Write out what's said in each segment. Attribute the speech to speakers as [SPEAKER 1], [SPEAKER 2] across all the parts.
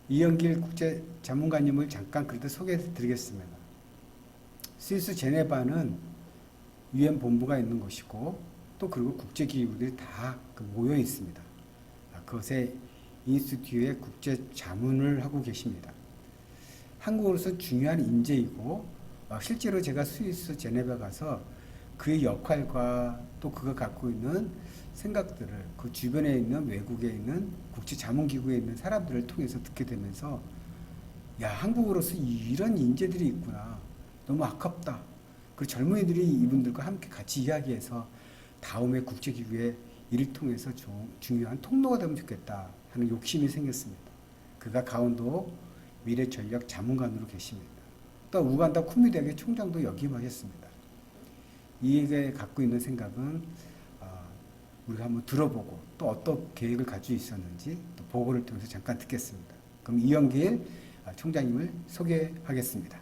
[SPEAKER 1] 이영길 국제자문관님을 잠깐 그래도 소개해 드리겠습니다. 스위스 제네바는 유엔 본부가 있는 곳이고 또 그리고 국제기구들이 다 모여 있습니다. 그것에 인스티튜트의 국제자문을 하고 계십니다. 한국으로서 중요한 인재이고 실제로 제가 스위스 제네바 가서 그의 역할과 또 그가 갖고 있는 생각들을 그 주변에 있는 외국에 있는 국제자문기구에 있는 사람들을 통해서 듣게 되면서 야, 한국으로서 이런 인재들이 있구나. 너무 아깝다. 그리고 젊은이들이 이분들과 함께 같이 이야기해서 다음에 국제기구의 일을 통해서 중요한 통로가 되면 좋겠다 하는 욕심이 생겼습니다. 그가 강원도 미래전략자문관으로 계십니다. 또 우간다 쿠미대학의 총장도 역임하셨습니다. 이에게 갖고 있는 생각은 우리가 한번 들어보고 또 어떤 계획을 가지고 있었는지 또 보고를 통해서 잠깐 듣겠습니다. 그럼 이영길 총장님을 소개하겠습니다.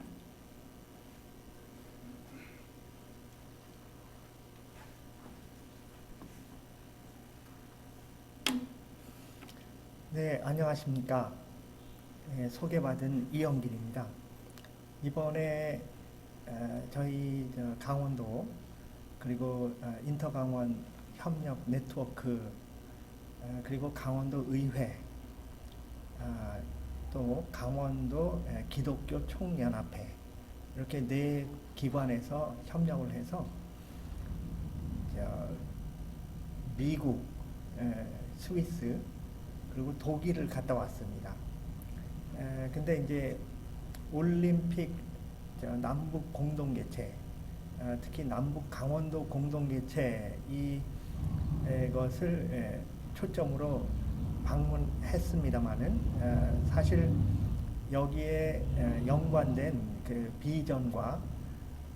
[SPEAKER 2] 네, 안녕하십니까. 소개받은 이영길입니다. 이번에 저희 강원도 그리고 인터강원 협력 네트워크 그리고 강원도 의회 또 강원도 기독교 총연합회 이렇게 네 기관에서 협력을 해서 미국, 스위스 그리고 독일을 갔다 왔습니다. 근데 이제 올림픽 남북 공동개최, 특히 남북 강원도 공동개최 이것을 초점으로 방문했습니다마는 사실 여기에 연관된 그 비전과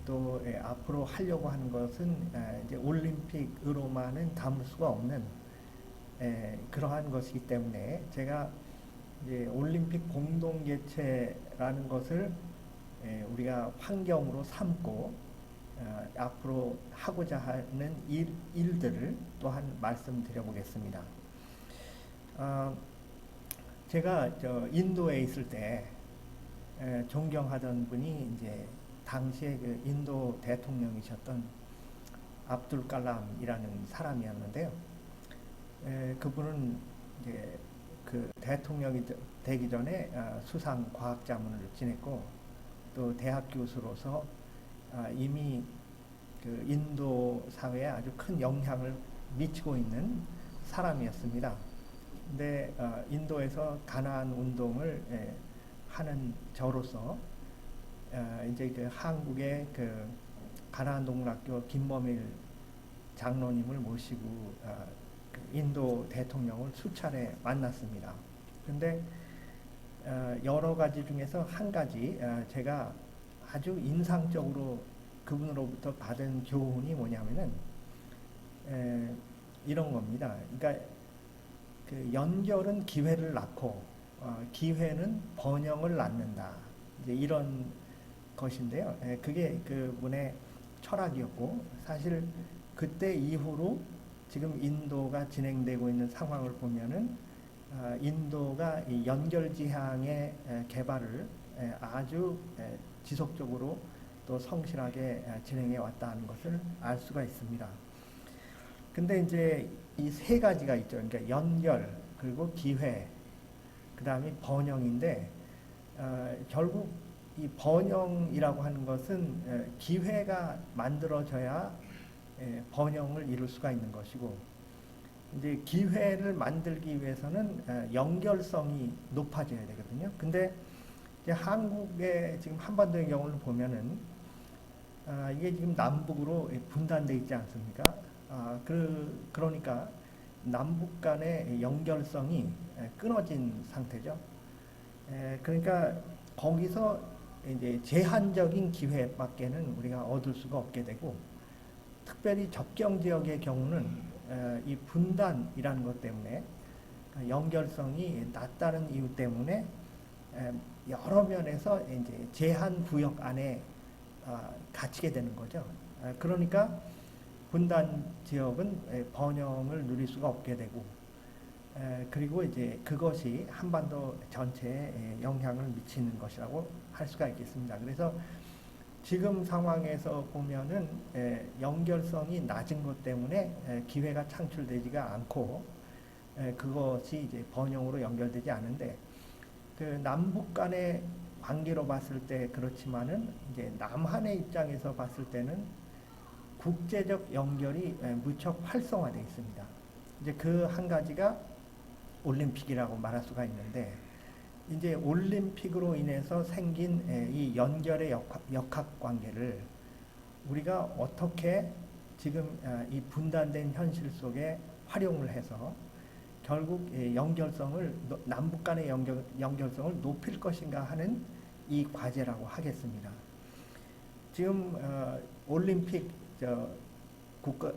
[SPEAKER 2] 또 앞으로 하려고 하는 것은 이제 올림픽으로만은 담을 수가 없는 그러한 것이기 때문에 제가 이제 올림픽 공동개최라는 것을 우리가 환경으로 삼고 앞으로 하고자 하는 일들을 또한 말씀드려보겠습니다. 제가 인도에 있을 때 존경하던 분이 이제 당시에 그 인도 대통령이셨던 압둘 칼람이라는 사람이었는데요. 그분은 이제 그 대통령이 되기 전에 수상 과학자문을 지냈고 또 대학 교수로서 이미 그 인도 사회에 아주 큰 영향을 미치고 있는 사람이었습니다. 근데 인도에서 가나안 운동을 하는 저로서 이제 그 한국의 그 가나안 동문학교 김범일 장로님을 모시고 인도 대통령을 수차례 만났습니다. 근데 여러 가지 중에서 한 가지 제가 아주 인상적으로 그분으로부터 받은 교훈이 뭐냐면은 이런 겁니다. 그러니까 그 연결은 기회를 낳고 기회는 번영을 낳는다. 이제 이런 것인데요. 그게 그분의 철학이었고 사실 그때 이후로 지금 인도가 진행되고 있는 상황을 보면은 인도가 이 연결지향의 개발을 아주 지속적으로 또 성실하게 진행해 왔다는 것을 알 수가 있습니다. 근데 이제 이 세 가지가 있죠. 그러니까 연결, 그리고 기회, 그 다음에 번영인데 결국 이 번영이라고 하는 것은 기회가 만들어져야 번영을 이룰 수가 있는 것이고 이제 기회를 만들기 위해서는 연결성이 높아져야 되거든요. 근데 이제 한국의 지금 한반도의 경우를 보면은 이게 지금 남북으로 분단되어 있지 않습니까? 그러니까 남북 간의 연결성이 끊어진 상태죠. 그러니까 거기서 이제 제한적인 기회밖에는 우리가 얻을 수가 없게 되고 특별히 접경 지역의 경우는 이 분단이라는 것 때문에 연결성이 낮다는 이유 때문에 여러 면에서 이제 제한 구역 안에 갇히게 되는 거죠. 그러니까 분단 지역은 번영을 누릴 수가 없게 되고 그리고 이제 그것이 한반도 전체에 영향을 미치는 것이라고 할 수가 있겠습니다. 그래서 지금 상황에서 보면은 연결성이 낮은 것 때문에 기회가 창출되지가 않고 그것이 이제 번영으로 연결되지 않은데 그 남북 간의 관계로 봤을 때 그렇지만은 이제 남한의 입장에서 봤을 때는 국제적 연결이 무척 활성화되어 있습니다. 이제 그 한 가지가 올림픽이라고 말할 수가 있는데 이제 올림픽으로 인해서 생긴 이 연결의 역학 관계를 우리가 어떻게 지금 이 분단된 현실 속에 활용을 해서 결국 연결성을 남북 간의 연결성을 높일 것인가 하는 이 과제라고 하겠습니다. 지금 올림픽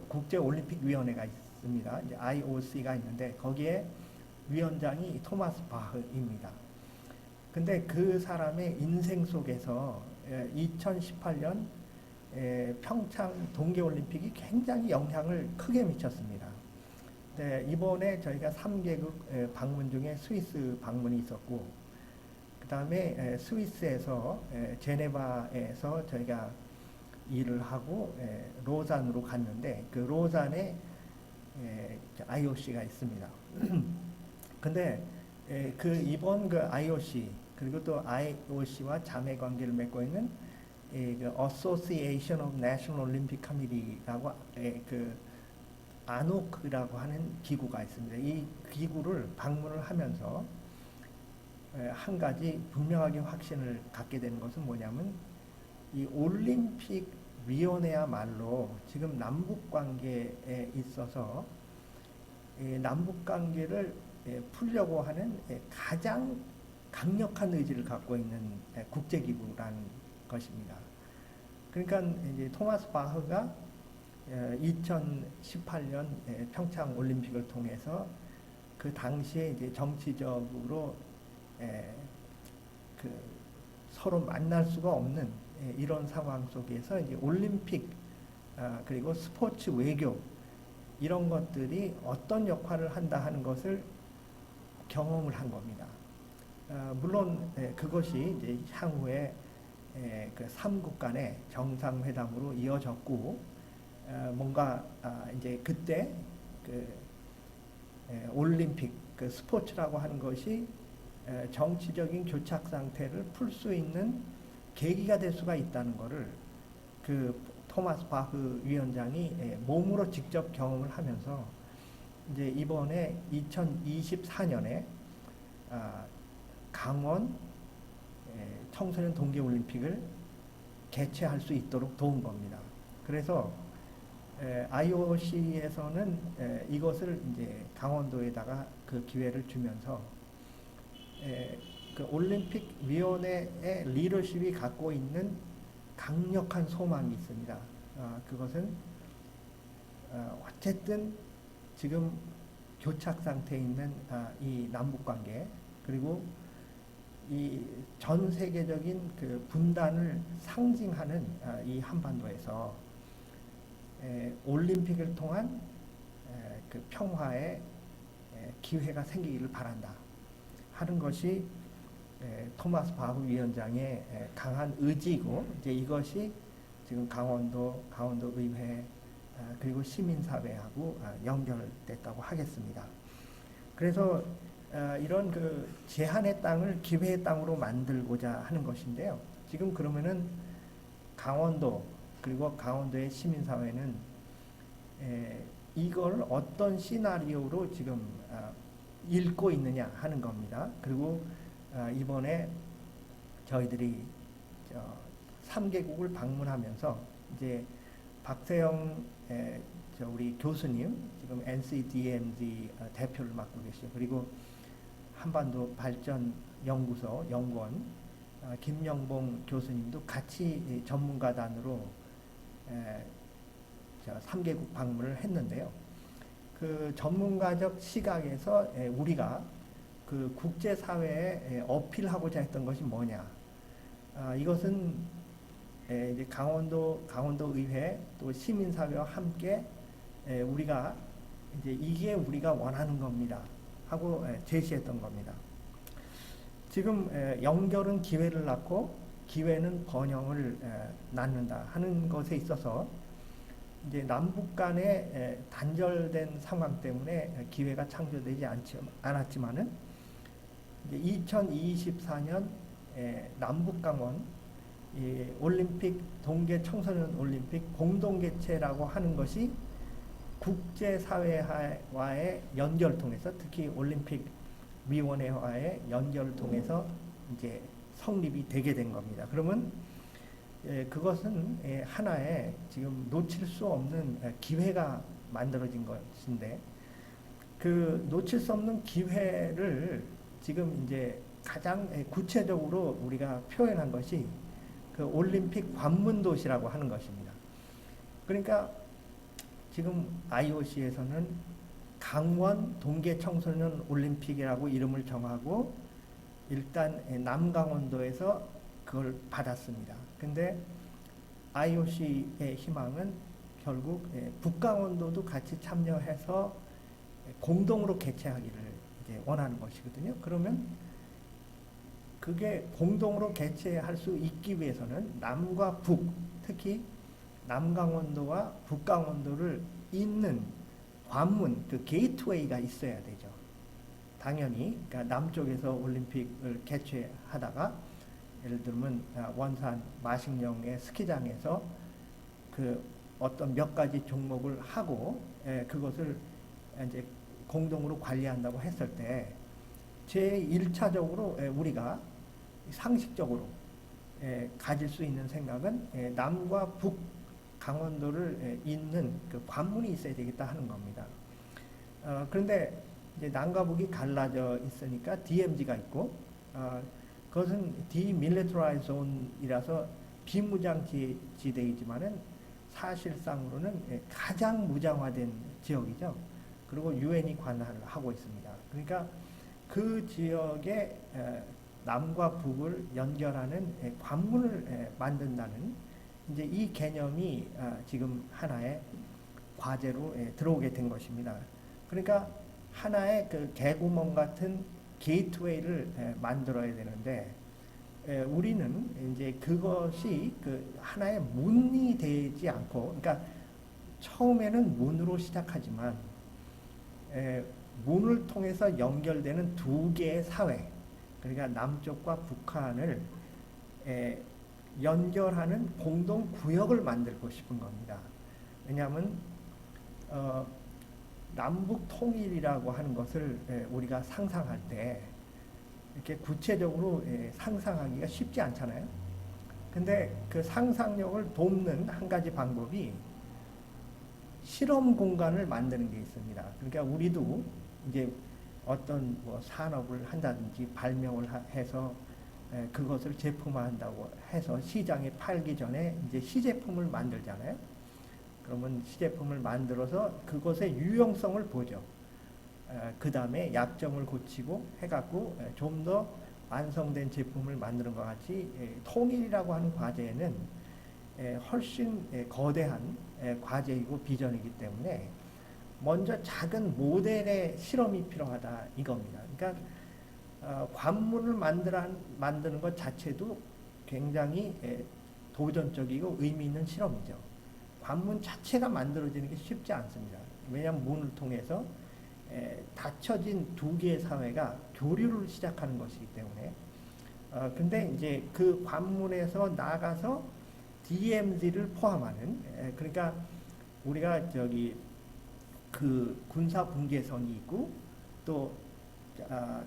[SPEAKER 2] 국제올림픽위원회가 있습니다. 이제 IOC가 있는데 거기에 위원장이 토마스 바흐입니다. 근데 그 사람의 인생 속에서 2018년 평창 동계올림픽이 굉장히 영향을 크게 미쳤습니다. 네, 이번에 저희가 3개국 방문 중에 스위스 방문이 있었고 그 다음에 스위스에서 제네바에서 저희가 일을 하고 로잔으로 갔는데 그 로잔에 IOC가 있습니다. 근데 그 이번 그 IOC 그리고 또 IOC와 자매 관계를 맺고 있는 그 Association of National Olympic Committee라고 그 아노크라고 하는 기구가 있습니다. 이 기구를 방문을 하면서 한 가지 분명하게 확신을 갖게 되는 것은 뭐냐면 이 올림픽 위원회야말로 지금 남북 관계에 있어서 남북 관계를 풀려고 하는 가장 강력한 의지를 갖고 있는 국제기구라는 것입니다. 그러니까 이제 토마스 바흐가 2018년 평창 올림픽을 통해서 그 당시에 이제 정치적으로 그 서로 만날 수가 없는 이런 상황 속에서 이제 올림픽 그리고 스포츠 외교 이런 것들이 어떤 역할을 한다 하는 것을 경험을 한 겁니다. 물론 그것이 이제 향후에 그 3국 간의 정상회담으로 이어졌고 뭔가 이제 그때 그 올림픽 그 스포츠라고 하는 것이 정치적인 교착 상태를 풀 수 있는 계기가 될 수가 있다는 것을 그 토마스 바흐 위원장이 몸으로 직접 경험을 하면서 이제 이번에 2024년에 강원 청소년 동계올림픽을 개최할 수 있도록 도운 겁니다. 그래서 IOC에서는 이것을 이제 강원도에다가 그 기회를 주면서 그 올림픽 위원회의 리더십이 갖고 있는 강력한 소망이 있습니다. 그것은 어쨌든 지금 교착 상태에 있는 이 남북 관계 그리고 이 전 세계적인 그 분단을 상징하는 이 한반도에서 올림픽을 통한 그 평화의 기회가 생기기를 바란다 하는 것이 토마스 바흐 위원장의 강한 의지이고 이제 이것이 지금 강원도 의회 그리고 시민사회하고 연결됐다고 하겠습니다. 그래서 이런 그 제한의 땅을 기회의 땅으로 만들고자 하는 것인데요. 지금 그러면은 강원도 그리고 강원도의 시민사회는 이걸 어떤 시나리오로 지금 읽고 있느냐 하는 겁니다. 그리고 이번에 저희들이 3개국을 방문하면서 이제 박세영 우리 교수님 지금 NCDMZ 대표를 맡고 계시죠. 그리고 한반도 발전 연구소 연구원 김영봉 교수님도 같이 전문가단으로 3개국 방문을 했는데요. 그 전문가적 시각에서 우리가 그 국제사회에 어필하고자 했던 것이 뭐냐. 이것은 이제 강원도 의회 또 시민사회와 함께 우리가 이제 이게 우리가 원하는 겁니다 하고 제시했던 겁니다. 지금 연결은 기회를 낳고 기회는 번영을 낳는다 하는 것에 있어서 이제 남북 간의 단절된 상황 때문에 기회가 창조되지 않았지만은 이제 2024년 남북 강원 올림픽 동계 청소년 올림픽 공동 개최라고 하는 것이 국제 사회와의 연결을 통해서 특히 올림픽 위원회와의 연결을 통해서 이제 성립이 되게 된 겁니다. 그러면 그것은 하나의 지금 놓칠 수 없는 기회가 만들어진 것인데 그 놓칠 수 없는 기회를 지금 이제 가장 구체적으로 우리가 표현한 것이 그 올림픽 관문도시라고 하는 것입니다. 그러니까 지금 IOC에서는 강원 동계 청소년 올림픽이라고 이름을 정하고 일단 남강원도에서 그걸 받았습니다. 근데 IOC의 희망은 결국 북강원도도 같이 참여해서 공동으로 개최하기를 이제 원하는 것이거든요. 그러면 그게 공동으로 개최할 수 있기 위해서는 남과 북, 특히 남강원도와 북강원도를 잇는 관문, 그 게이트웨이가 있어야 되죠. 당연히 그러니까 남쪽에서 올림픽을 개최하다가 예를 들면 원산 마식령의 스키장에서 그 어떤 몇 가지 종목을 하고 그것을 이제 공동으로 관리한다고 했을 때 제1차적으로 우리가 상식적으로 가질 수 있는 생각은 남과 북 강원도를 잇는 그 관문이 있어야 되겠다 하는 겁니다. 그런데 이제 남과 북이 갈라져 있으니까 DMZ가 있고 그것은 Demilitarized Zone이라서 비무장 지대이지만은 사실상으로는 가장 무장화된 지역이죠. 그리고 유엔이 관할을 하고 있습니다. 그러니까 그 지역에 남과 북을 연결하는 관문을 만든다는 이제 이 개념이 지금 하나의 과제로 들어오게 된 것입니다. 그러니까 하나의 그 개구멍 같은 게이트웨이를 만들어야 되는데 우리는 이제 그것이 그 하나의 문이 되지 않고, 그러니까 처음에는 문으로 시작하지만 문을 통해서 연결되는 두 개의 사회, 그러니까 남쪽과 북한을 연결하는 공동 구역을 만들고 싶은 겁니다. 왜냐하면 남북 통일이라고 하는 것을 우리가 상상할 때 이렇게 구체적으로 상상하기가 쉽지 않잖아요. 근데 그 상상력을 돕는 한 가지 방법이 실험 공간을 만드는 게 있습니다. 그러니까 우리도 이제 어떤 뭐 산업을 한다든지 발명을 해서 그것을 제품화한다고 해서 시장에 팔기 전에 이제 시제품을 만들잖아요. 그러면 시제품을 만들어서 그것의 유용성을 보죠. 그 다음에 약점을 고치고 해갖고 좀 더 완성된 제품을 만드는 것 같이 통일이라고 하는 과제는 훨씬 거대한 과제이고 비전이기 때문에 먼저 작은 모델의 실험이 필요하다 이겁니다. 그러니까 관문을 만드는 것 자체도 굉장히 도전적이고 의미 있는 실험이죠. 관문 자체가 만들어지는 게 쉽지 않습니다. 왜냐하면 문을 통해서 닫혀진 두 개의 사회가 교류를 시작하는 것이기 때문에 근데 이제 그 관문에서 나가서 DMZ를 포함하는 그러니까 우리가 저기 그 군사 분계선이 있고 또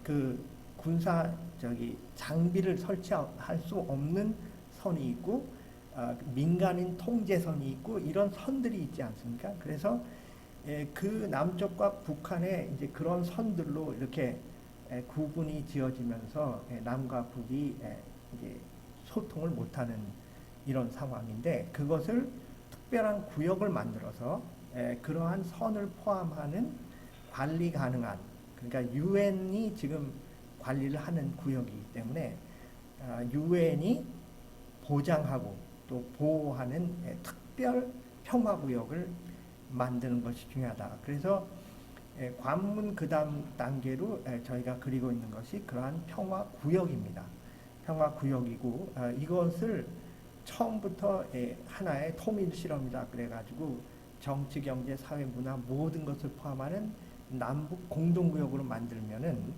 [SPEAKER 2] 그 군사 저기 장비를 설치할 수 없는 선이 있고 민간인 통제선이 있고 이런 선들이 있지 않습니까? 그래서 그 남쪽과 북한의 이제 그런 선들로 이렇게 구분이 지어지면서 남과 북이 이제 소통을 못하는 이런 상황인데 그것을 특별한 구역을 만들어서 그러한 선을 포함하는 관리 가능한 그러니까 유엔이 지금 관리를 하는 구역이기 때문에 유엔이 보장하고 또 보호하는 특별 평화구역을 만드는 것이 중요하다. 그래서 관문 그다음 단계로 저희가 그리고 있는 것이 그러한 평화구역입니다. 평화구역이고 이것을 처음부터 하나의 통일 실험이다 그래가지고 정치, 경제, 사회, 문화 모든 것을 포함하는 남북 공동구역으로 만들면은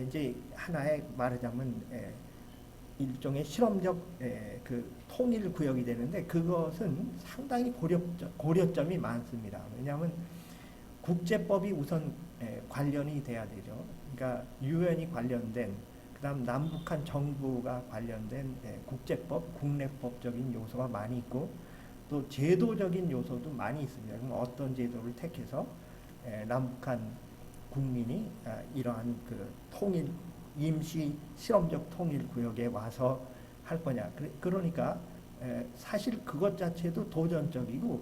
[SPEAKER 2] 이제 하나의 말하자면 일종의 실험적 그 통일 구역이 되는데 그것은 상당히 고려점이 많습니다. 왜냐하면 국제법이 우선 관련이 돼야 되죠. 그러니까 유엔이 관련된 그다음 남북한 정부가 관련된 국제법, 국내법적인 요소가 많이 있고 또 제도적인 요소도 많이 있습니다. 그럼 어떤 제도를 택해서 남북한 국민이 이러한 그 통일 임시 실험적 통일 구역에 와서 할 거냐. 그러니까 사실 그것 자체도 도전적이고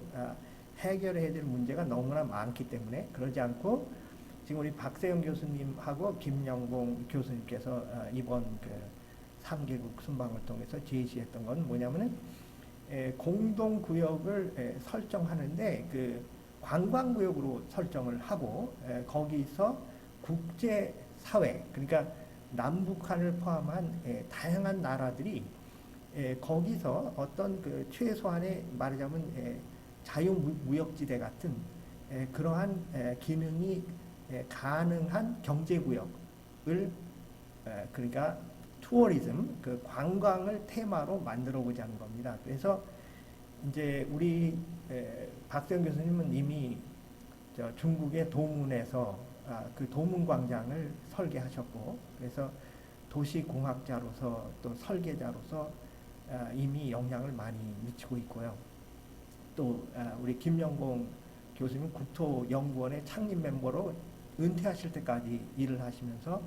[SPEAKER 2] 해결해야 될 문제가 너무나 많기 때문에 그러지 않고 지금 우리 박세영 교수님하고 김영봉 교수님께서 이번 그 3개국 순방을 통해서 제시했던 건 뭐냐면은 공동구역을 설정하는데 그 관광구역으로 설정을 하고 거기서 국제사회 그러니까 남북한을 포함한 다양한 나라들이 거기서 어떤 그 최소한의 말하자면 자유무역지대 같은 그러한 기능이 가능한 경제구역을 그러니까 투어리즘 그 관광을 테마로 만들어 보자는 겁니다. 그래서 이제 우리 박세영 교수님은 이미 저 중국의 도문에서 그 도문 광장을 설계하셨고 그래서 도시공학자로서 또 설계자로서 이미 영향을 많이 미치고 있고요. 또 우리 김영봉 교수님 국토연구원의 창립 멤버로 은퇴하실 때까지 일을 하시면서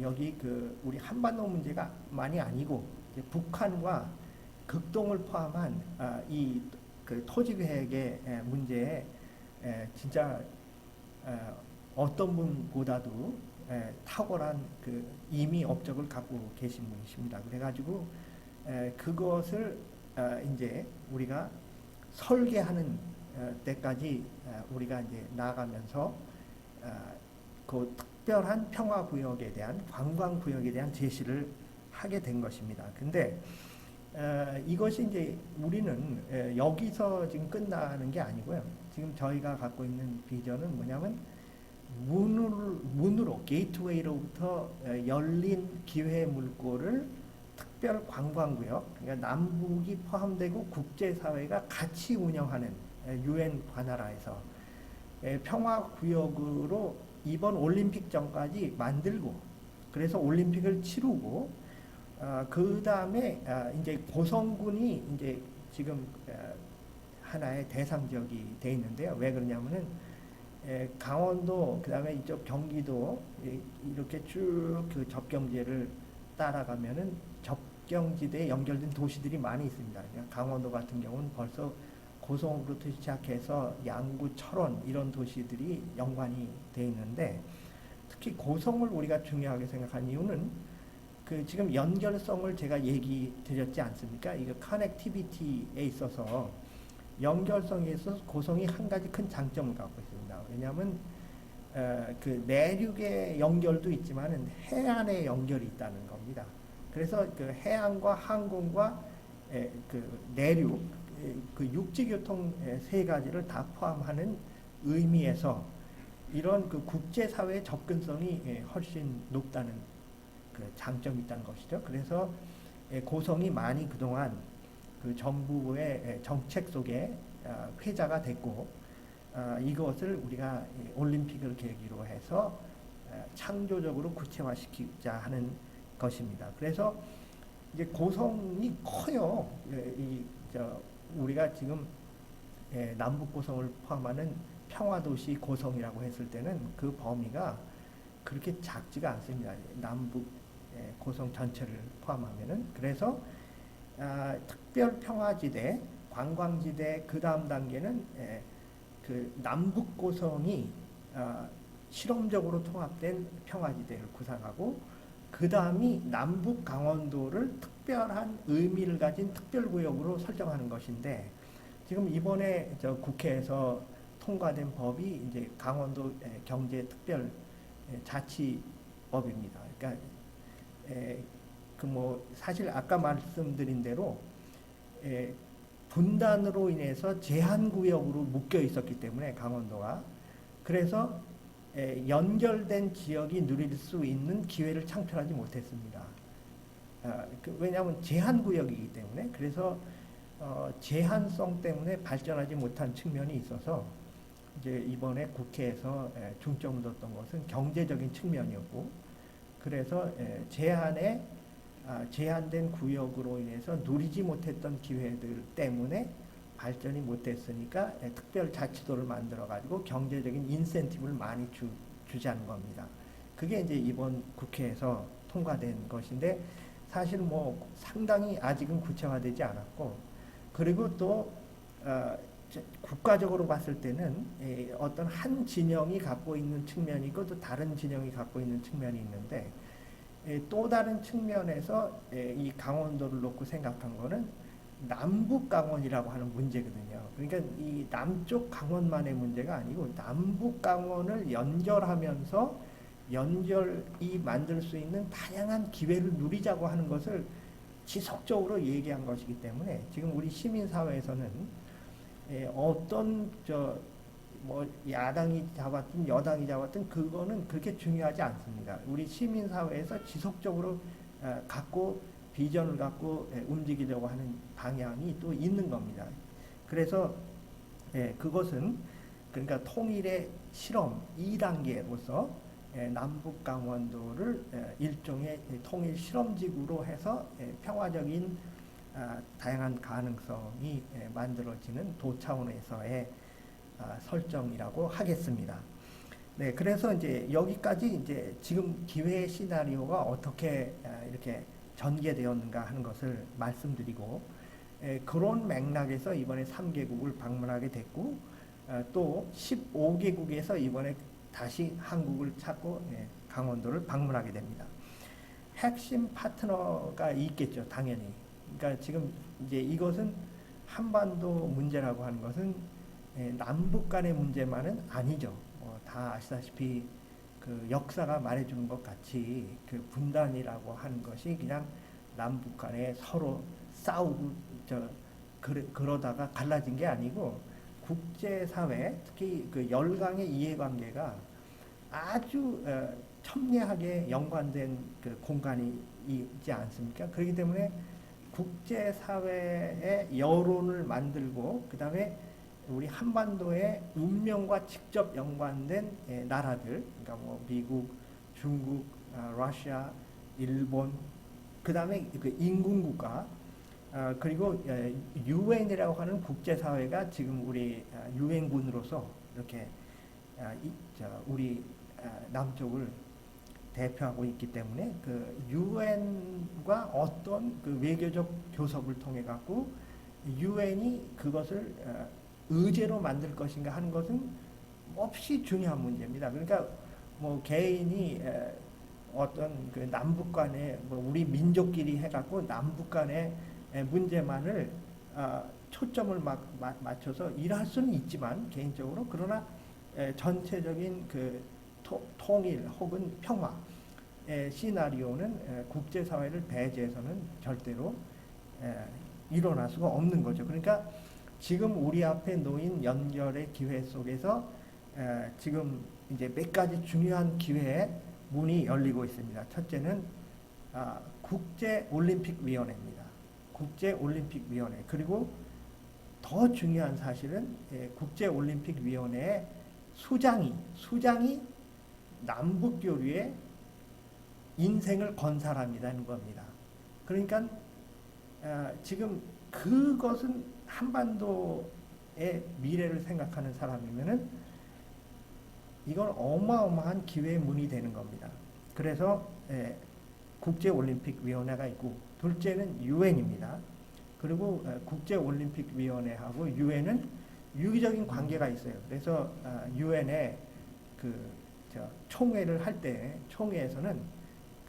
[SPEAKER 2] 여기 그 우리 한반도 문제가 많이 아니고 북한과 극동을 포함한 이 그 토지 계획의 문제에 진짜 어떤 분보다도 탁월한 그 이미 업적을 갖고 계신 분이십니다. 그래가지고 그것을 이제 우리가 설계하는 때까지 우리가 이제 나아가면서 그 특별한 평화구역에 대한 관광구역에 대한 제시를 하게 된 것입니다. 근데 이것이 이제 우리는 여기서 지금 끝나는 게 아니고요. 지금 저희가 갖고 있는 비전은 뭐냐면 문으로 게이트웨이로부터 열린 기회 물꼬를 특별 관광구역, 그러니까 남북이 포함되고 국제사회가 같이 운영하는 유엔 관할하에서 평화구역으로 이번 올림픽 전까지 만들고 그래서 올림픽을 치르고 그 다음에 이제 고성군이 이제 지금 하나의 대상지역이 돼 있는데요. 왜 그러냐면은 강원도 그다음에 이쪽 경기도 이렇게 쭉 그 접경지를 따라가면은 접경지대에 연결된 도시들이 많이 있습니다. 강원도 같은 경우는 벌써 고성으로부터 시작해서 양구, 철원 이런 도시들이 연관이 돼 있는데 특히 고성을 우리가 중요하게 생각한 이유는 그 지금 연결성을 제가 얘기 드렸지 않습니까? 이거 커넥티비티에 있어서 연결성에 있어서 고성이 한 가지 큰 장점을 갖고 있습니다. 왜냐하면 그 내륙의 연결도 있지만은 해안의 연결이 있다는 겁니다. 그래서 그 해안과 항공과 그 내륙 그 육지교통 세 가지를 다 포함하는 의미에서 이런 그 국제사회의 접근성이 훨씬 높다는 그 장점이 있다는 것이죠. 그래서 고성이 많이 그동안 그 정부의 정책 속에 회자가 됐고 이것을 우리가 올림픽을 계기로 해서 창조적으로 구체화시키자 하는 것입니다. 그래서 이제 고성이 커요. 우리가 지금 남북 고성을 포함하는 평화도시 고성이라고 했을 때는 그 범위가 그렇게 작지가 않습니다. 남북 고성 전체를 포함하면은 그래서 특별 평화지대, 관광지대 그 다음 단계는 그 남북 고성이 실험적으로 통합된 평화지대를 구상하고 그 다음이 남북 강원도를 특별한 의미를 가진 특별구역으로 설정하는 것인데 지금 이번에 저 국회에서 통과된 법이 이제 강원도 경제특별 자치법입니다. 그러니까 그 뭐 사실 아까 말씀드린 대로 분단으로 인해서 제한구역으로 묶여 있었기 때문에 강원도가 그래서 연결된 지역이 누릴 수 있는 기회를 창출하지 못했습니다. 왜냐하면 제한구역이기 때문에 그래서 제한성 때문에 발전하지 못한 측면이 있어서 이제 이번에 국회에서 중점을 뒀던 것은 경제적인 측면이었고 그래서 제한된 구역으로 인해서 누리지 못했던 기회들 때문에 발전이 못됐으니까 특별자치도를 만들어가지고 경제적인 인센티브를 많이 주자는 겁니다. 그게 이제 이번 국회에서 통과된 것인데 사실 뭐 상당히 아직은 구체화되지 않았고 그리고 또 국가적으로 봤을 때는 어떤 한 진영이 갖고 있는 측면이 있고 또 다른 진영이 갖고 있는 측면이 있는데 또 다른 측면에서 이 강원도를 놓고 생각한 거는 남북 강원이라고 하는 문제거든요. 그러니까 이 남쪽 강원만의 문제가 아니고 남북 강원을 연결하면서 연결이 만들 수 있는 다양한 기회를 누리자고 하는 것을 지속적으로 얘기한 것이기 때문에 지금 우리 시민사회에서는 어떤 뭐 야당이 잡았든 여당이 잡았든 그거는 그렇게 중요하지 않습니다. 우리 시민사회에서 지속적으로 비전을 갖고 움직이려고 하는 방향이 또 있는 겁니다. 그래서 그것은 그러니까 통일의 실험 2단계로서 남북 강원도를 일종의 통일 실험지구로 해서 평화적인 다양한 가능성이 만들어지는 도 차원에서의 설정이라고 하겠습니다. 네, 그래서 이제 여기까지 이제 지금 기회 시나리오가 어떻게 이렇게 전개되었는가 하는 것을 말씀드리고 그런 맥락에서 이번에 3개국을 방문하게 됐고 또 15개국에서 이번에 다시 한국을 찾고 강원도를 방문하게 됩니다. 핵심 파트너가 있겠죠, 당연히. 그러니까 지금 이제 이것은 한반도 문제라고 하는 것은 남북 간의 문제만은 아니죠. 다 아시다시피 그 역사가 말해주는 것 같이 그 분단이라고 하는 것이 그냥 남북 간에 서로 싸우고 그러다가 갈라진 게 아니고 국제사회 특히 그 열강의 이해관계가 아주 첨예하게 연관된 그 공간이 있지 않습니까? 그렇기 때문에 국제사회의 여론을 만들고 그 다음에 우리 한반도의 운명과 직접 연관된 나라들, 그러니까 뭐 미국, 중국, 러시아, 일본, 그 다음에 그 인근국가, 그리고 유엔이라고 하는 국제사회가 지금 우리 유엔군으로서 이렇게 우리 남쪽을 대표하고 있기 때문에 그 유엔과 어떤 그 외교적 교섭을 통해 갖고 유엔이 그것을 의제로 만들 것인가 하는 것은 몹시 중요한 문제입니다. 그러니까 뭐 개인이 어떤 그 남북 간의 뭐 우리 민족끼리 해갖고 남북 간의 문제만을 초점을 맞춰서 일할 수는 있지만 개인적으로 그러나 전체적인 그 통일 혹은 평화의 시나리오는 국제사회를 배제해서는 절대로 일어날 수가 없는 거죠. 그러니까 지금 우리 앞에 놓인 연결의 기회 속에서 지금 이제 몇 가지 중요한 기회의 문이 열리고 있습니다. 첫째는 국제올림픽위원회입니다. 국제올림픽위원회. 그리고 더 중요한 사실은 국제올림픽위원회의 수장이 남북교류의 인생을 건 사람이라는 겁니다. 그러니까 지금 그것은 한반도의 미래를 생각하는 사람이면은 이건 어마어마한 기회의 문이 되는 겁니다. 그래서 국제올림픽위원회가 있고 둘째는 유엔입니다. 그리고 국제올림픽위원회하고 유엔은 유기적인 관계가 있어요. 그래서 유엔의 그 총회를 할 때 총회에서는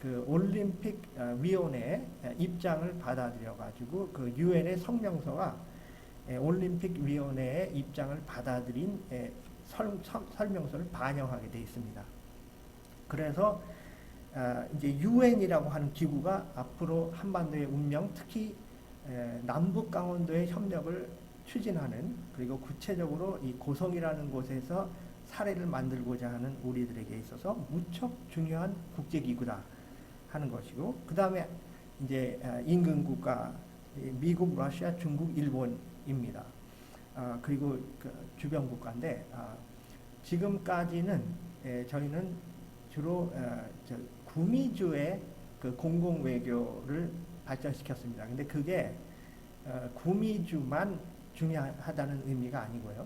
[SPEAKER 2] 그 올림픽 위원회의 입장을 받아들여 가지고 그 유엔의 성명서가 올림픽 위원회의 입장을 받아들인 설명서를 반영하게 되어 있습니다. 그래서 이제 유엔이라고 하는 기구가 앞으로 한반도의 운명, 특히 남북 강원도의 협력을 추진하는, 그리고 구체적으로 이 고성이라는 곳에서 사례를 만들고자 하는 우리들에게 있어서 무척 중요한 국제기구다 하는 것이고, 그 다음에 이제 인근 국가 미국, 러시아, 중국, 일본입니다. 그리고 그 주변 국가인데, 지금까지는 저희는 주로 구미주의 그 공공 외교를 발전시켰습니다. 근데 그게 구미주만 중요하다는 의미가 아니고요.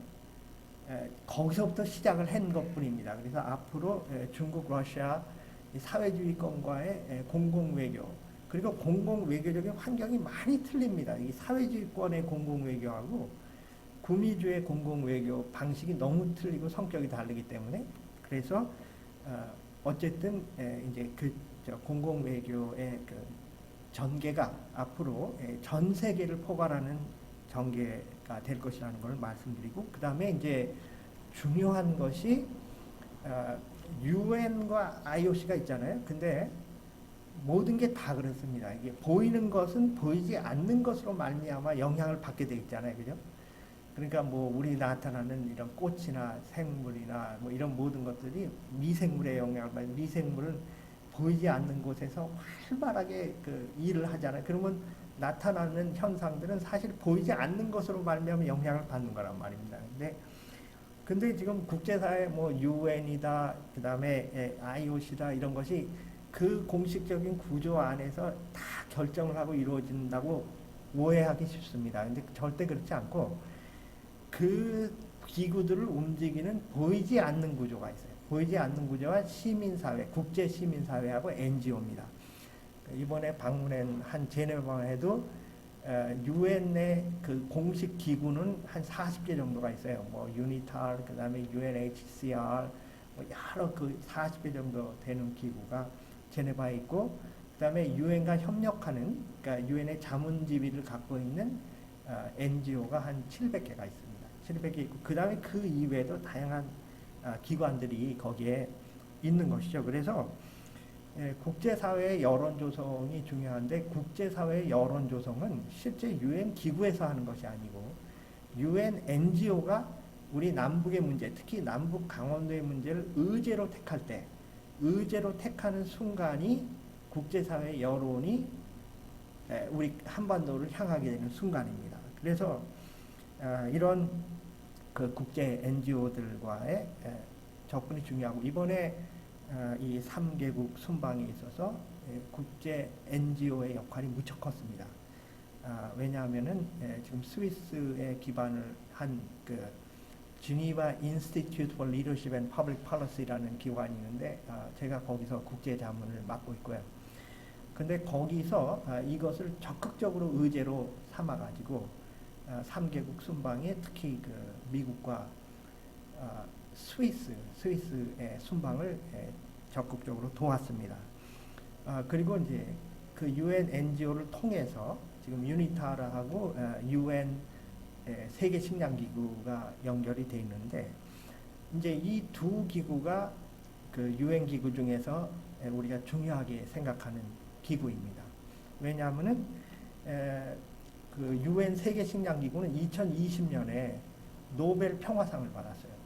[SPEAKER 2] 거기서부터 시작을 한 것뿐입니다. 그래서 앞으로 중국, 러시아 사회주의권과의 공공 외교, 그리고 공공 외교적인 환경이 많이 틀립니다. 이 사회주의권의 공공 외교하고 구미주의 공공 외교 방식이 너무 틀리고 성격이 다르기 때문에, 그래서 어쨌든 이제 그 공공 외교의 그 전개가 앞으로 전 세계를 포괄하는 전개가 될 것이라는 걸 말씀드리고, 그 다음에 이제 중요한 것이 UN과 IOC가 있잖아요. 근데 모든 게 다 그렇습니다. 이게 보이는 것은 보이지 않는 것으로 말미암아 영향을 받게 돼 있잖아요, 그죠? 그러니까 뭐 우리 나타나는 이런 꽃이나 생물이나 뭐 이런 모든 것들이 미생물의 영향을 받는, 미생물은 보이지 않는 곳에서 활발하게 그 일을 하잖아요. 그러면 나타나는 현상들은 사실 보이지 않는 것으로 말미암아 영향을 받는 거란 말입니다. 근데 지금 국제사회 뭐 UN이다, 그 다음에 IOC다, 이런 것이 그 공식적인 구조 안에서 다 결정을 하고 이루어진다고 오해하기 쉽습니다. 근데 절대 그렇지 않고, 그 기구들을 움직이는 보이지 않는 구조가 있어요. 보이지 않는 구조와 시민사회, 국제 시민사회하고 NGO입니다. 이번에 방문한 한 제네바에도 유엔의 그 공식 기구는 한 40개 정도가 있어요. 뭐 유니탈, 그 다음에 UNHCR, 뭐 여러 그 40개 정도 되는 기구가 제네바에 있고, 그 다음에 유엔과 협력하는, 그러니까 유엔의 자문지위를 갖고 있는 NGO가 한 700개가 있습니다. 700개 있고, 그 다음에 그 이외에도 다양한 기관들이 거기에 있는 것이죠. 그래서 국제사회의 여론 조성이 중요한데, 국제사회의 여론 조성은 실제 유엔 기구에서 하는 것이 아니고 유엔 NGO가 우리 남북의 문제, 특히 남북 강원도의 문제를 의제로 택할 때, 의제로 택하는 순간이 국제사회의 여론이 우리 한반도를 향하게 되는 순간입니다. 그래서 이런 그 국제 NGO들과의 접근이 중요하고, 이번에 이 3개국 순방에 있어서 국제 NGO의 역할이 무척 컸습니다. 왜냐하면은 지금 스위스에 기반을 한 그 Geneva Institute for Leadership and Public Policy라는 기관이 있는데, 제가 거기서 국제 자문을 맡고 있고요. 근데 거기서 이것을 적극적으로 의제로 삼아가지고 3개국 순방에 특히 그 미국과 스위스의 순방을 적극적으로 도왔습니다. 그리고 이제 그 UN NGO를 통해서 지금 유니타라하고 UN 세계 식량 기구가 연결이 돼 있는데, 이제 이 두 기구가 그 UN 기구 중에서 우리가 중요하게 생각하는 기구입니다. 왜냐하면은 그 UN 세계 식량 기구는 2020년에 노벨 평화상을 받았어요.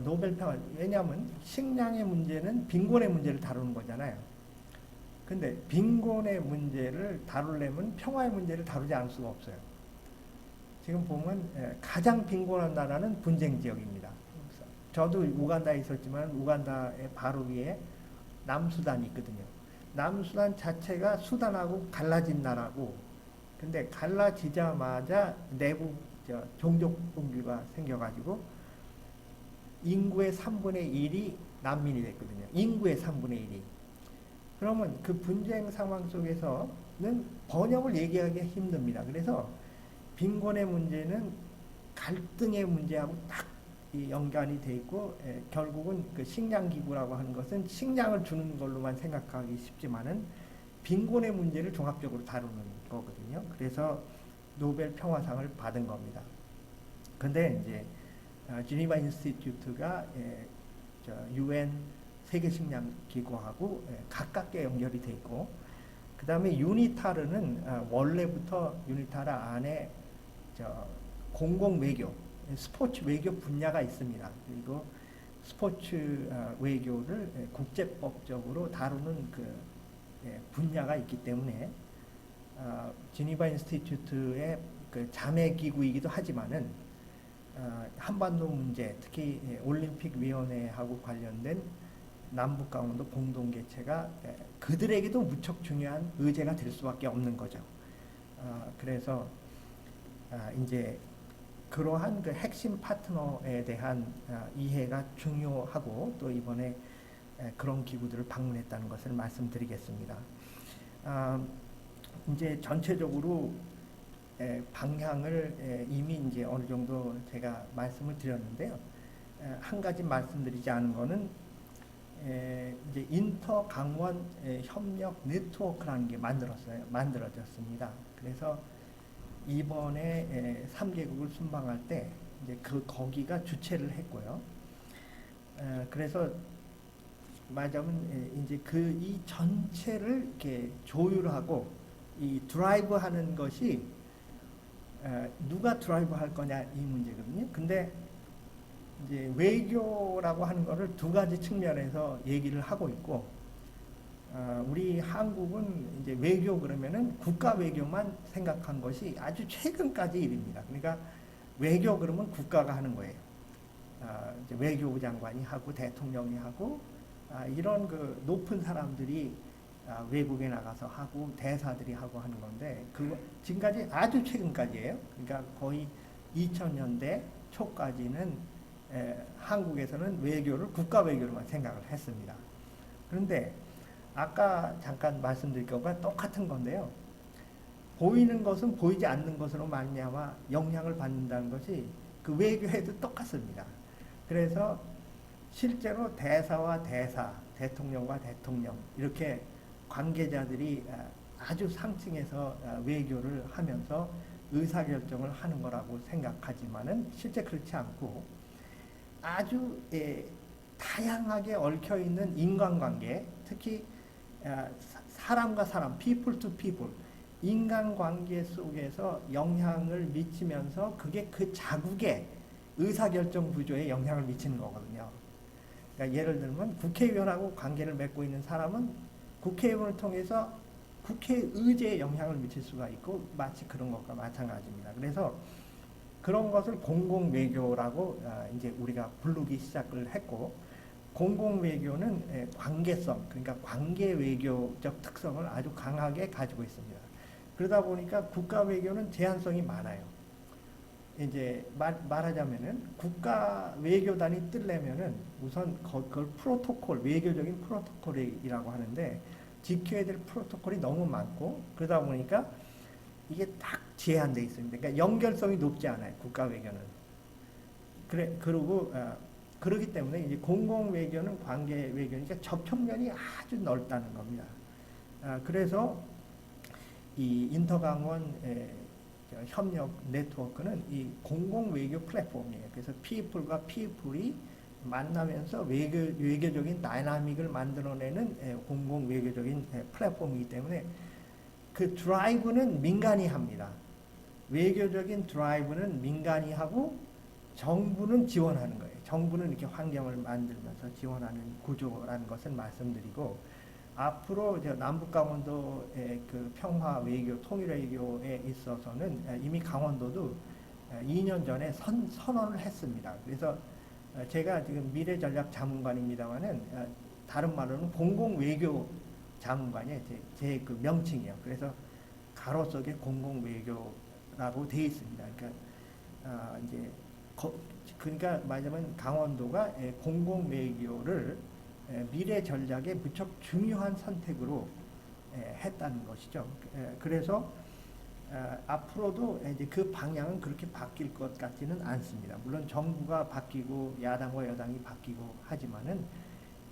[SPEAKER 2] 노벨 평화, 왜냐하면 식량의 문제는 빈곤의 문제를 다루는 거잖아요. 근데 빈곤의 문제를 다루려면 평화의 문제를 다루지 않을 수가 없어요. 지금 보면 가장 빈곤한 나라는 분쟁 지역입니다. 저도 우간다에 있었지만 우간다의 바로 위에 남수단이 있거든요. 남수단 자체가 수단하고 갈라진 나라고, 근데 갈라지자마자 내부 종족 분규가 생겨가지고 인구의 3분의 1이 난민이 됐거든요. 인구의 3분의 1이. 그러면 그 분쟁 상황 속에서는 번영을 얘기하기 힘듭니다. 그래서 빈곤의 문제는 갈등의 문제하고 딱 연관이 돼 있고, 결국은 그 식량기구라고 하는 것은 식량을 주는 걸로만 생각하기 쉽지만은 빈곤의 문제를 종합적으로 다루는 거거든요. 그래서 노벨 평화상을 받은 겁니다. 근데 이제 지니바 인스티튜트가 UN 세계식량 기구하고 가깝게 연결이 돼 있고, 그 다음에 유니타르는 원래부터 유니타르 안에 공공 외교, 스포츠 외교 분야가 있습니다. 그리고 스포츠 외교를 국제법적으로 다루는 그 분야가 있기 때문에 지니바 인스티튜트의 그 자매 기구이기도 하지만은 한반도 문제, 특히 올림픽 위원회하고 관련된 남북 강원도 공동 개최가 그들에게도 무척 중요한 의제가 될 수밖에 없는 거죠. 그래서 이제 그러한 그 핵심 파트너에 대한 이해가 중요하고, 또 이번에 그런 기구들을 방문했다는 것을 말씀드리겠습니다. 이제 전체적으로 방향을 이미 이제 어느 정도 제가 말씀을 드렸는데요. 한 가지 말씀드리지 않은 거는 이제 인터 강원 협력 네트워크라는 게 만들어졌습니다. 그래서 이번에 3개국을 순방할 때 이제 거기가 주최를 했고요. 그래서 말하자면 이제 이 전체를 이렇게 조율하고 이 드라이브 하는 것이 누가 드라이브 할 거냐 이 문제거든요. 근데 이제 외교라고 하는 거를 두 가지 측면에서 얘기를 하고 있고, 우리 한국은 이제 외교 그러면은 국가 외교만 생각한 것이 아주 최근까지 일입니다. 그러니까 외교 그러면 국가가 하는 거예요. 이제 외교부 장관이 하고 대통령이 하고 이런 그 높은 사람들이 외국에 나가서 하고 대사들이 하고 하는 건데, 지금까지 아주 최근까지예요. 그러니까 거의 2000년대 초까지는 한국에서는 외교를 국가 외교로만 생각을 했습니다. 그런데 아까 잠깐 말씀드린 것과 똑같은 건데요. 보이는 것은 보이지 않는 것으로 말미암아 영향을 받는다는 것이 그 외교에도 똑같습니다. 그래서 실제로 대사와 대사, 대통령과 대통령 이렇게 관계자들이 아주 상층에서 외교를 하면서 의사결정을 하는 거라고 생각하지만은 실제 그렇지 않고, 아주 다양하게 얽혀있는 인간관계, 특히 사람과 사람, people to people, 인간관계 속에서 영향을 미치면서 그게 그 자국의 의사결정 구조에 영향을 미치는 거거든요. 그러니까 예를 들면 국회의원하고 관계를 맺고 있는 사람은 국회의원을 통해서 국회 의제에 영향을 미칠 수가 있고, 마치 그런 것과 마찬가지입니다. 그래서 그런 것을 공공외교라고 이제 우리가 부르기 시작을 했고, 공공외교는 관계성, 그러니까 관계외교적 특성을 아주 강하게 가지고 있습니다. 그러다 보니까 국가외교는 제한성이 많아요. 이제 말하자면은 국가외교단이 뜨려면은 우선 그걸 프로토콜, 외교적인 프로토콜이라고 하는데, 지켜야 될 프로토콜이 너무 많고, 그러다 보니까 이게 딱 제한되어 있습니다. 그러니까 연결성이 높지 않아요, 국가 외교는. 그러기 때문에 이제 공공 외교는 관계 외교니까 접촉면이 아주 넓다는 겁니다. 그래서 이 인터강원 협력 네트워크는 이 공공 외교 플랫폼이에요. 그래서 people과 people이 만나면서 외교적인 다이나믹을 만들어내는 공공 외교적인 플랫폼이기 때문에 그 드라이브는 민간이 합니다. 외교적인 드라이브는 민간이 하고 정부는 지원하는 거예요. 정부는 이렇게 환경을 만들면서 지원하는 구조라는 것을 말씀드리고, 앞으로 남북 강원도의 그 평화 외교, 통일 외교에 있어서는 이미 강원도도 2년 전에 선언을 했습니다. 그래서 제가 지금 미래전략자문관입니다만은 다른 말로는 공공외교 자문관이 제 그 명칭이에요. 그래서 가로 속에 공공외교라고 되어 있습니다. 그러니까 이제 그러니까 말하자면 강원도가 공공외교를 미래 전략의 무척 중요한 선택으로 했다는 것이죠. 그래서 앞으로도 이제 그 방향은 그렇게 바뀔 것 같지는 않습니다. 물론 정부가 바뀌고 야당과 여당이 바뀌고 하지만은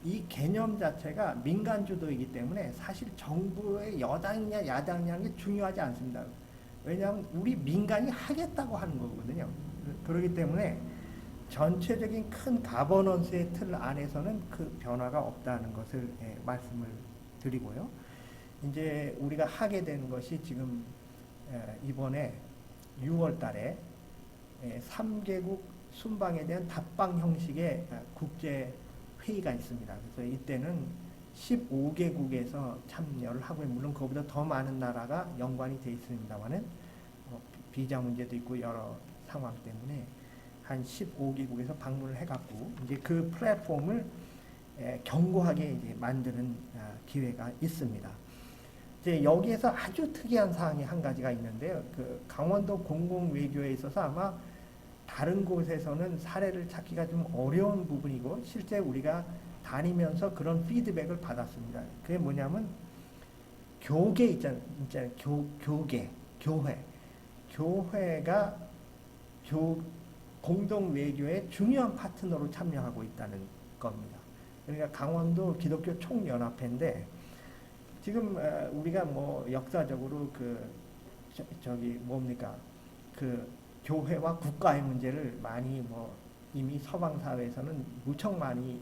[SPEAKER 2] 이 개념 자체가 민간 주도이기 때문에 사실 정부의 여당이냐 야당이냐는 게 중요하지 않습니다. 왜냐하면 우리 민간이 하겠다고 하는 거거든요. 그렇기 때문에 전체적인 큰 가버넌스의 틀 안에서는 그 변화가 없다는 것을 말씀을 드리고요. 이제 우리가 하게 되는 것이 지금 이번에 6월 달에 3개국 순방에 대한 답방 형식의 국제 회의가 있습니다. 그래서 이때는 15개국에서 참여를 하고, 물론 그보다 더 많은 나라가 연관이 되어 있습니다만은 비자 문제도 있고 여러 상황 때문에 한 15개국에서 방문을 해갖고 이제 그 플랫폼을 견고하게 이제 만드는 기회가 있습니다. 이제 여기에서 아주 특이한 사항이 한 가지가 있는데요. 그 강원도 공공외교에 있어서 아마 다른 곳에서는 사례를 찾기가 좀 어려운 부분이고, 실제 우리가 다니면서 그런 피드백을 받았습니다. 그게 뭐냐면 교계 있잖아요. 교계, 교회가 공동 외교의 중요한 파트너로 참여하고 있다는 겁니다. 그러니까 강원도 기독교 총연합회인데, 지금 우리가 뭐 역사적으로 그 교회와 국가의 문제를 많이 뭐 이미 서방 사회에서는 무척 많이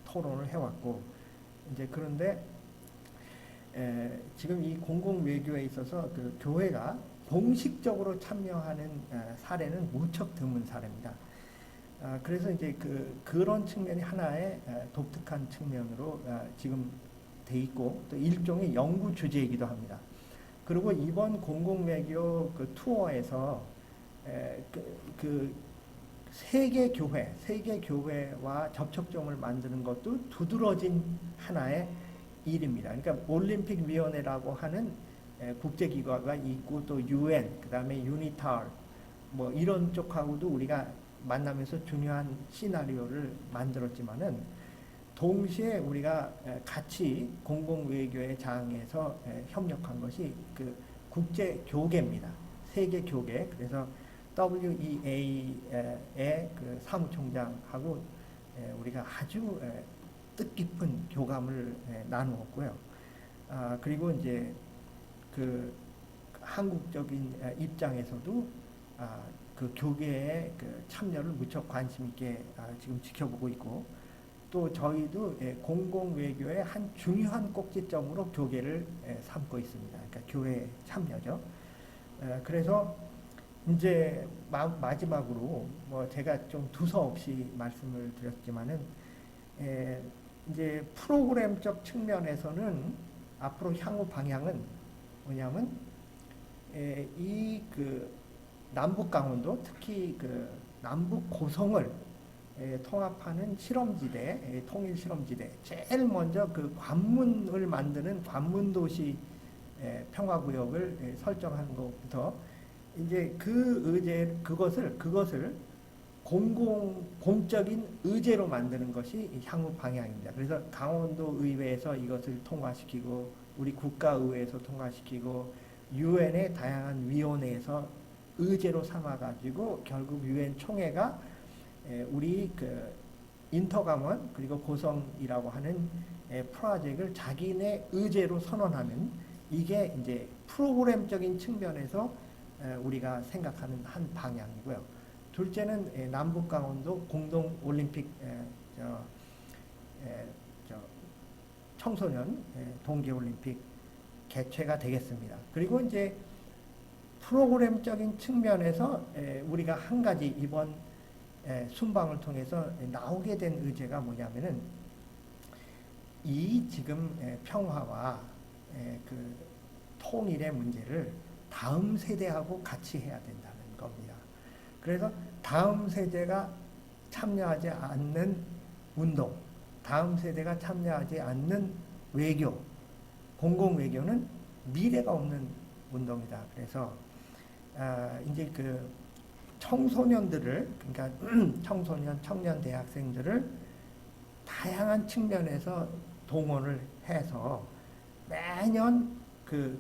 [SPEAKER 2] 토론을 해왔고, 이제 그런데 지금 이 공공 외교에 있어서 그 교회가 공식적으로 참여하는 사례는 무척 드문 사례입니다. 그래서 이제 그런 측면이 하나의 독특한 측면으로 지금 돼 있고, 또 일종의 연구 주제이기도 합니다. 그리고 이번 공공외교 그 투어에서 세계 교회와 접촉점을 만드는 것도 두드러진 하나의 일입니다. 그러니까 올림픽 위원회라고 하는 국제기구가 있고, 또 UN, 그다음에 유니탈 뭐 이런 쪽하고도 우리가 만나면서 중요한 시나리오를 만들었지만은, 동시에 우리가 같이 공공외교의 장에서 협력한 것이 그 국제교계입니다. 세계교계. 그래서 WEA의 그 사무총장하고 우리가 아주 뜻깊은 교감을 나누었고요. 그리고 이제 그 한국적인 입장에서도 그 교계의 그 참여를 무척 관심 있게 지금 지켜보고 있고, 또 저희도 공공외교의 한 중요한 꼭지점으로 교계를 삼고 있습니다. 그러니까 교회 참여죠. 그래서 이제 마지막으로 뭐 제가 좀 두서없이 말씀을 드렸지만은 이제 프로그램적 측면에서는 앞으로 향후 방향은 뭐냐면 이 그 남북 강원도, 특히 그 남북 고성을 통합하는 실험지대, 통일 실험지대, 제일 먼저 그 관문을 만드는 관문도시 평화구역을 설정하는 것부터 이제 그것을 공적인 의제로 만드는 것이 향후 방향입니다. 그래서 강원도 의회에서 이것을 통과시키고, 우리 국가의회에서 통과시키고, 유엔의 다양한 위원회에서 의제로 삼아가지고 결국 유엔 총회가 우리 그 인터강원 그리고 고성이라고 하는 프로젝트를 자기네 의제로 선언하는, 이게 이제 프로그램적인 측면에서 우리가 생각하는 한 방향이고요. 둘째는 남북 강원도 공동 올림픽 청소년 동계 올림픽 개최가 되겠습니다. 그리고 이제 프로그램적인 측면에서 우리가 한 가지 이번 순방을 통해서 나오게 된 의제가 뭐냐면은, 이 지금 평화와 그 통일의 문제를 다음 세대하고 같이 해야 된다는 겁니다. 그래서 다음 세대가 참여하지 않는 운동, 다음 세대가 참여하지 않는 외교, 공공외교는 미래가 없는 운동이다. 그래서 이제 그 청소년들을, 그러니까 청소년, 청년 대학생들을 다양한 측면에서 동원을 해서 매년 그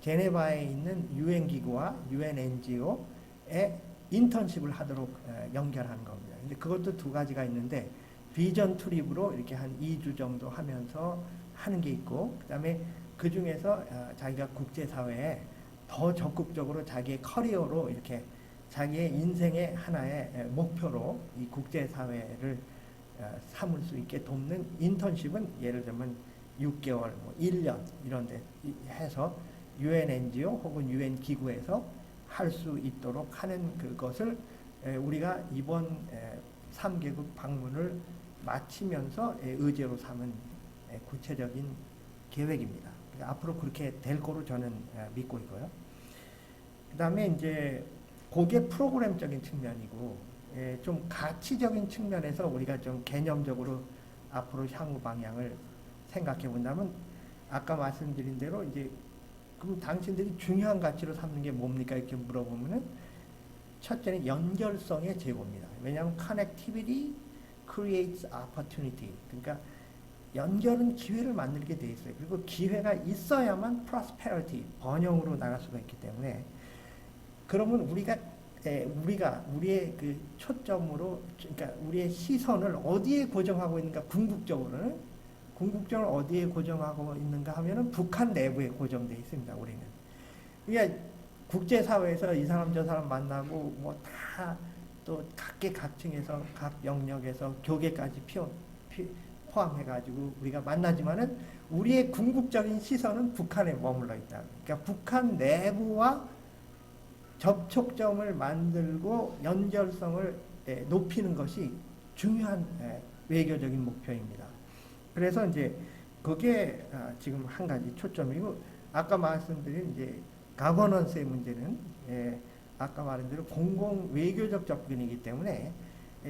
[SPEAKER 2] 제네바에 있는 UN 기구와 UN NGO에 인턴십을 하도록 연결하는 겁니다. 근데 그것도 두 가지가 있는데, 비전 투립으로 이렇게 한 2주 정도 하면서 하는 게 있고, 그다음에 그 중에서 자기가 국제사회에 더 적극적으로 자기의 커리어로 이렇게 자기의 인생의 하나의 목표로 이 국제사회를 삼을 수 있게 돕는 인턴십은 예를 들면 6개월, 뭐 1년 이런 데 해서 UN NGO 혹은 UN 기구에서 할 수 있도록 하는 그것을 우리가 이번 3개국 방문을 마치면서 의제로 삼은 구체적인 계획입니다. 앞으로 그렇게 될 거로 저는 믿고 있고요. 그 다음에 이제 그게 프로그램적인 측면이고, 좀 가치적인 측면에서 우리가 좀 개념적으로 앞으로 향후 방향을 생각해 본다면, 아까 말씀드린 대로 이제 그럼 당신들이 중요한 가치로 삼는 게 뭡니까? 이렇게 물어보면은 첫째는 연결성의 제고입니다. 왜냐하면 connectivity creates opportunity. 그러니까 연결은 기회를 만들게 돼 있어요. 그리고 기회가 있어야만 prosperity, 번영으로 나갈 수가 있기 때문에, 그러면 우리의 그 초점으로, 그러니까 우리의 시선을 어디에 고정하고 있는가, 궁극적으로는 어디에 고정하고 있는가 하면은 북한 내부에 고정되어 있습니다. 우리는. 그러니까 국제사회에서 이 사람 저 사람 만나고 뭐 다 또 각계각층에서 각 영역에서 교계까지 포함해가지고 우리가 만나지만은 우리의 궁극적인 시선은 북한에 머물러 있다. 그러니까 북한 내부와 접촉점을 만들고 연결성을 높이는 것이 중요한 외교적인 목표입니다. 그래서 이제 그게 지금 한 가지 초점이고, 아까 말씀드린 이제 가버넌스의 문제는 아까 말한 대로 공공 외교적 접근이기 때문에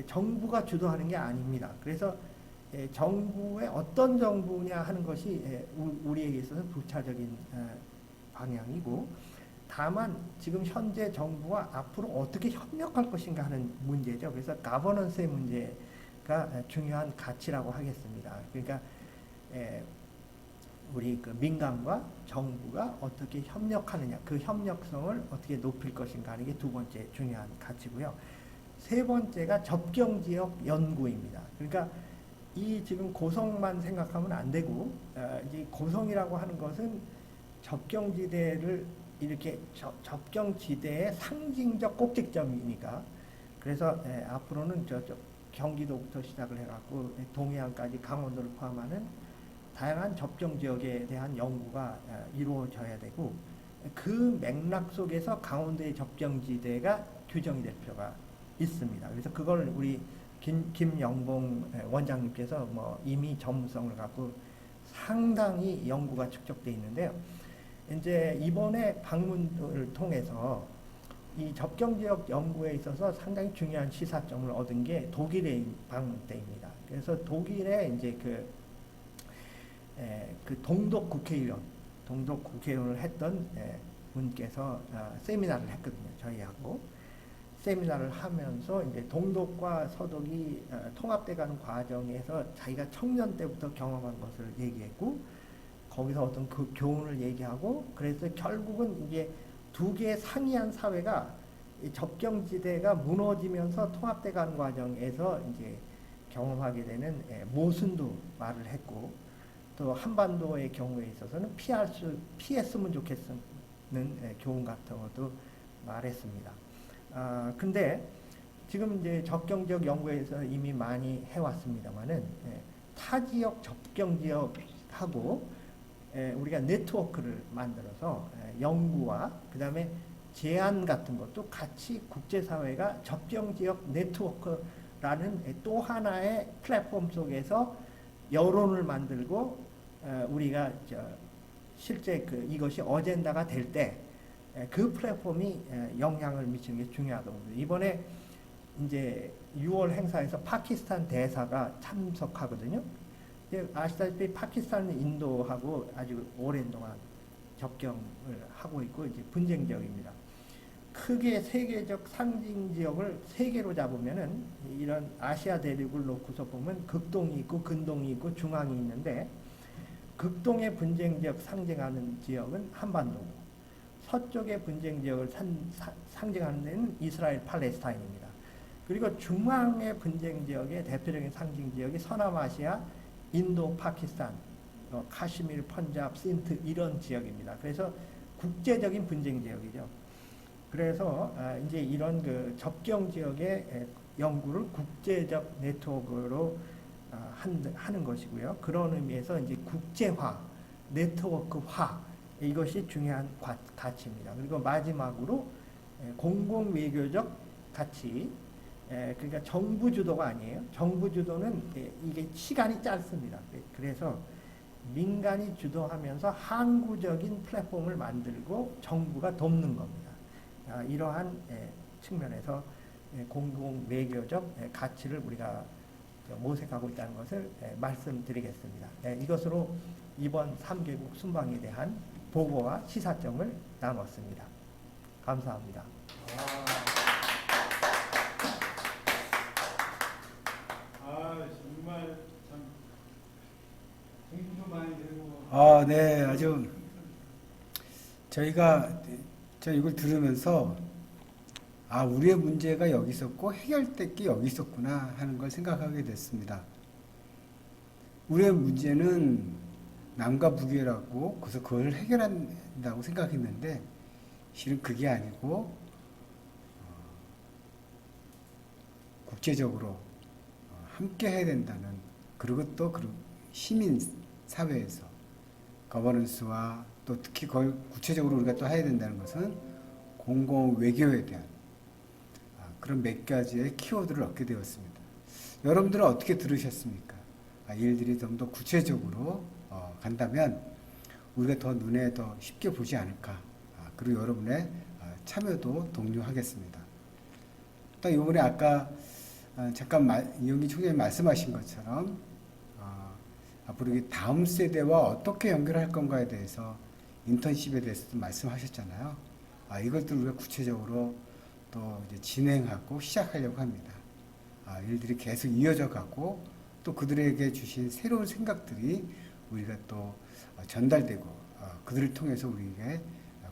[SPEAKER 2] 정부가 주도하는 게 아닙니다. 그래서 정부의 어떤 정부냐 하는 것이 우리에게 있어서 부차적인 방향이고, 다만 지금 현재 정부와 앞으로 어떻게 협력할 것인가 하는 문제죠. 그래서 가버넌스의 문제가 중요한 가치라고 하겠습니다. 그러니까 우리 그 민간과 정부가 어떻게 협력하느냐, 그 협력성을 어떻게 높일 것인가 하는 게 두 번째 중요한 가치고요. 세 번째가 접경지역 연구입니다. 그러니까 이 지금 고성만 생각하면 안 되고, 이 고성이라고 하는 것은 접경지대를 이렇게 접경지대의 상징적 꼭지점이니까, 그래서 앞으로는 저쪽 경기도부터 시작을 해갖고 동해안까지 강원도를 포함하는 다양한 접경 지역에 대한 연구가 이루어져야 되고, 그 맥락 속에서 강원도의 접경지대가 규정이 될 필요가 있습니다. 그래서 그걸 우리 김영봉 원장님께서 뭐 이미 전문성을 갖고 상당히 연구가 축적되어 있는데요. 이제 이번에 방문을 통해서 이 접경지역 연구에 있어서 상당히 중요한 시사점을 얻은 게 독일의 방문 때입니다. 그래서 독일에 이제 그 동독 국회의원을 했던 분께서 세미나를 했거든요. 저희하고 세미나를 하면서 이제 동독과 서독이 통합돼가는 과정에서 자기가 청년 때부터 경험한 것을 얘기했고, 거기서 어떤 그 교훈을 얘기하고, 그래서 결국은 이제 두 개의 상이한 사회가 접경지대가 무너지면서 통합돼가는 과정에서 이제 경험하게 되는 모순도 말을 했고, 또 한반도의 경우에 있어서는 피했으면 좋겠는 교훈 같은 것도 말했습니다. 근데 지금 이제 접경지역 연구에서 이미 많이 해왔습니다만은 타지역 접경지역하고 우리가 네트워크를 만들어서 연구와 그 다음에 제안 같은 것도 같이 국제사회가 접경지역 네트워크라는 또 하나의 플랫폼 속에서 여론을 만들고, 우리가 실제 이것이 어젠다가 될 때 그 플랫폼이 영향을 미치는 게 중요하다고 봅니다. 이번에 이제 6월 행사에서 파키스탄 대사가 참석하거든요. 아시다시피 파키스탄은 인도하고 아주 오랜 동안 접경을 하고 있고 이제 분쟁 지역입니다. 크게 세계적 상징 지역을 세 개로 잡으면은 이런 아시아 대륙을 놓고서 보면 극동이 있고 근동이 있고 중앙이 있는데, 극동의 분쟁 지역 상징하는 지역은 한반도고, 서쪽의 분쟁 지역을 상징하는 데는 이스라엘 팔레스타인입니다. 그리고 중앙의 분쟁 지역의 대표적인 상징 지역이 서남아시아, 인도, 파키스탄, 카시미르, 펀잡, 신트 이런 지역입니다. 그래서 국제적인 분쟁 지역이죠. 그래서 이제 이런 그 접경 지역의 연구를 국제적 네트워크로 하는 것이고요. 그런 의미에서 이제 국제화, 네트워크화 이것이 중요한 가치입니다. 그리고 마지막으로 공공 외교적 가치. 그러니까 정부 주도가 아니에요. 정부 주도는 이게 시간이 짧습니다. 그래서 민간이 주도하면서 항구적인 플랫폼을 만들고 정부가 돕는 겁니다. 이러한 측면에서 공공 외교적 가치를 우리가 모색하고 있다는 것을 말씀드리겠습니다. 이것으로 이번 3개국 순방에 대한 보고와 시사점을 나눴습니다. 감사합니다.
[SPEAKER 3] 정말 참 공부도 많이 되고.
[SPEAKER 1] 네, 아주 저희가 저 이걸 들으면서 우리의 문제가 여기 있었고 해결될 게 여기 있었구나 하는 걸 생각하게 됐습니다. 우리의 문제는 남과 북이라고 그래서 그걸 해결한다고 생각했는데 실은 그게 아니고 국제적으로 함께 해야 된다는, 그리고 또 시민 사회에서 거버넌스와 또 특히 그걸 구체적으로 우리가 또 해야 된다는 것은 공공 외교에 대한 그런 몇 가지의 키워드를 얻게 되었습니다. 여러분들은 어떻게 들으셨습니까? 이 일들이 좀 더 구체적으로 간다면 우리가 더 눈에 더 쉽게 보지 않을까. 그리고 여러분의 참여도 독려하겠습니다. 또 이번에 아까 잠깐 이영기 총장님 말씀하신 것처럼 앞으로 이 다음 세대와 어떻게 연결할 건가에 대해서 인턴십에 대해서도 말씀하셨잖아요. 이것들 우리가 구체적으로 또 이제 진행하고 시작하려고 합니다. 일들이 계속 이어져 가고 또 그들에게 주신 새로운 생각들이 우리가 또 전달되고 그들을 통해서 우리에게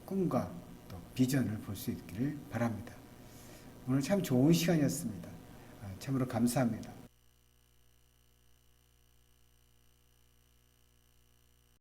[SPEAKER 1] 꿈과 또 비전을 볼 수 있기를 바랍니다. 오늘 참 좋은 시간이었습니다. 참으로 감사합니다.